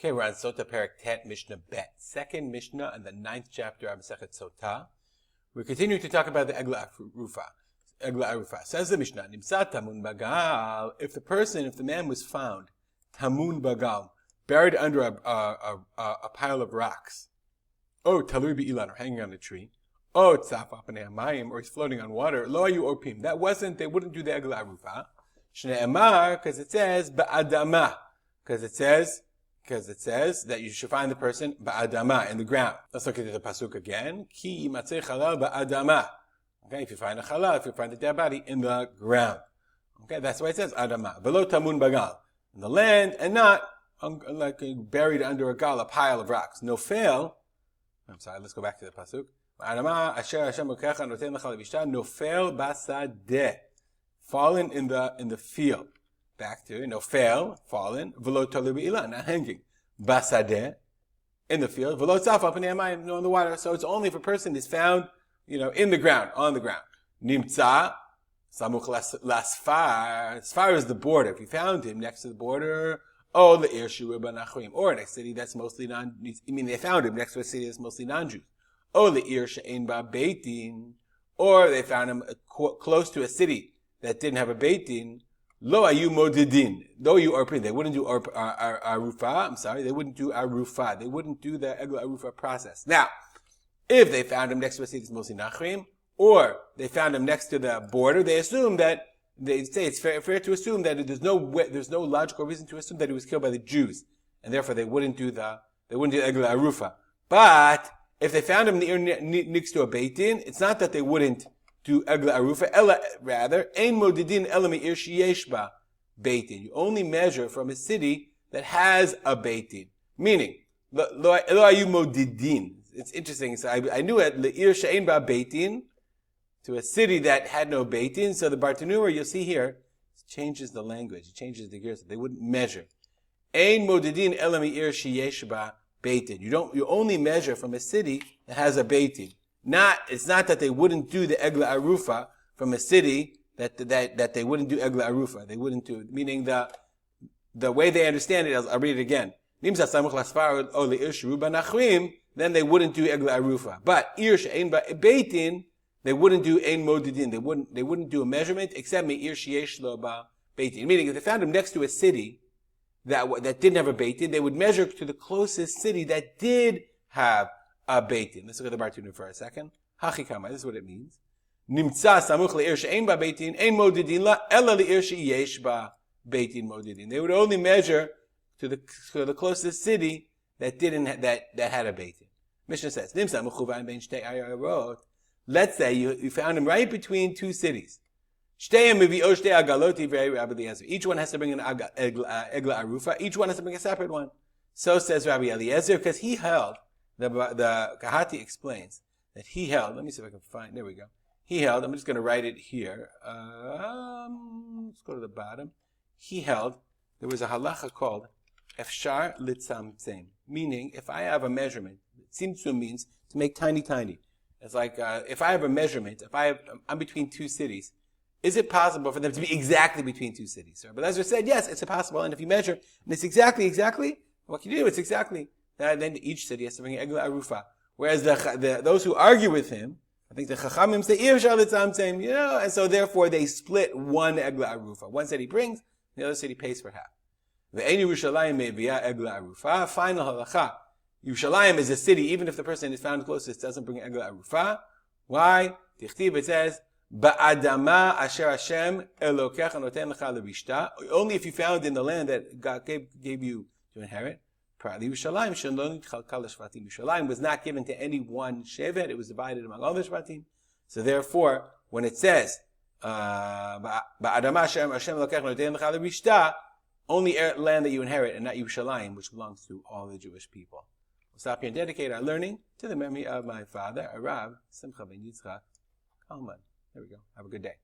Okay, we're on Sotah Perek Tet Mishnah Bet, second Mishnah in the 9th chapter of Masechet Sotah. We're continuing to talk about the Eglah Arufah. Eglah Arufah says the Mishnah, Nimsa Tamun Bagal. If the man was found Tamun Bagal, buried under a pile of rocks, Talui Be'ilan, or hanging on a tree, Tzaf Apanei Hamayim, or he's floating on water, Lo Ayu Orpim. They wouldn't do the Eglah Arufah. Shnei Amar, because it says Ba'adama, because it says that you should find the person ba'adama, in the ground. Let's look at the pasuk again. Ki yimatzeh chalal ba'adama. Okay, if you find a chalal, if you find a dead body in the ground. Okay, that's why it says adama. Velo tamun bagal, in the land, and not like buried under a pile of rocks. Nofel. I'm sorry. Let's go back to the pasuk. Adama asher Hashem lokecha noten lecha levishta. Nofel basadeh, fallen in the field. Back to nofel, fallen, v'lo talui be'ilan, not hanging. Basadeh, in the field, v'lo tzaf apanei hamayim, in the water. So it's only if a person is found, in the ground, on the ground. Nimtza, samuch lasfar. Sfar is the border. If you found him next to the border, le'ir shura b'nachrim, or in a city that's mostly they found him next to a city that's mostly non-Jews. Le'ir she'ein ba beitin, or they found him close to a city that didn't have a beitin. Lo ayu modidin. Though you are they wouldn't do arufah. I'm sorry, they wouldn't do arufah. They wouldn't do the Eglah Arufah process. Now, if they found him next to a city that's mostly nachrim, or they found him next to the border, they assume that they say it's fair to assume that there's no logical reason to assume that he was killed by the Jews, and therefore they wouldn't do Eglah Arufah. But if they found him next to a beit din, it's not that they wouldn't do Eglah Arufah, ella, rather, ein modidin ela me'ir sheyesh ba beit din. You only measure from a city that has a beit din. Meaning, lo ayu modidin. It's interesting. So I knew it, le'ir she'ein ba beit din, to a city that had no beit din. So the Bartanura, you'll see here, changes the language, it changes the gears. They wouldn't measure. Ein modidin ela me'ir sheyesh ba beit din. You only measure from a city that has a beit din. It's not that they wouldn't do the Eglah Arufah from a city that they wouldn't do Eglah Arufah. They wouldn't do it. Meaning the way they understand it, I'll read it again. Then they wouldn't do Eglah Arufah. But Ir she'ein beit din, they wouldn't do ein modidin. They wouldn't do a measurement except me'ir sheyesh lo ba beit din. Meaning if they found him next to a city that didn't have a beit din, they would measure to the closest city that did have a beit din. Let's look at the Bartanura for a second. Hachikama, this is what it means. Nimtza samuch le'ir she'ein ba beit din, ein modidin la, ela le'ir she'yesh ba beit din modidin. They would only measure to the closest city that had a beit din. Mishnah says, Nimtza mechuvan ben shtei ayarot. Let's say you found him right between two cities. Each one has to bring an Eglah Arufah. Each one has to bring a separate one. So says Rabbi Eliezer, because he held, the Kahati explains that he held, let me see if I can find, there we go. He held, I'm just going to write it here. Let's go to the bottom. He held, there was a halacha called Efshar Litzamtzem, meaning if I have a measurement, Tzimtzum means to make tiny. It's like, if I have a measurement, I'm between two cities, is it possible for them to be exactly between two cities? But Ezra said, yes, it's possible. And if you measure, and it's exactly, what can you do? It's exactly. Then each city has to bring an Eglah Arufah. Whereas those who argue with him, I think the Chachamim say, and so therefore they split one Eglah Arufah. One city brings, the other city pays for half. Ve'en Yerushalayim me'viyah Eglah Arufah. Final halacha. Yerushalayim is a city, even if the person is found closest, doesn't bring Eglah Arufah. Why? Tichtiv, it says, Ba'adama asher Hashem elokecha noten lecha levishta. Only if you found in the land that God gave you to inherit. Yerushalayim was not given to any one shevet; it was divided among all the shvatim. So therefore, when it says "Ba'adama Hashem lokech noten lecha levishta," only land that you inherit, and not Yerushalayim, which belongs to all the Jewish people. We'll stop here and dedicate our learning to the memory of my father, Arav Simcha ben Yitzchak Kalman. There we go. Have a good day.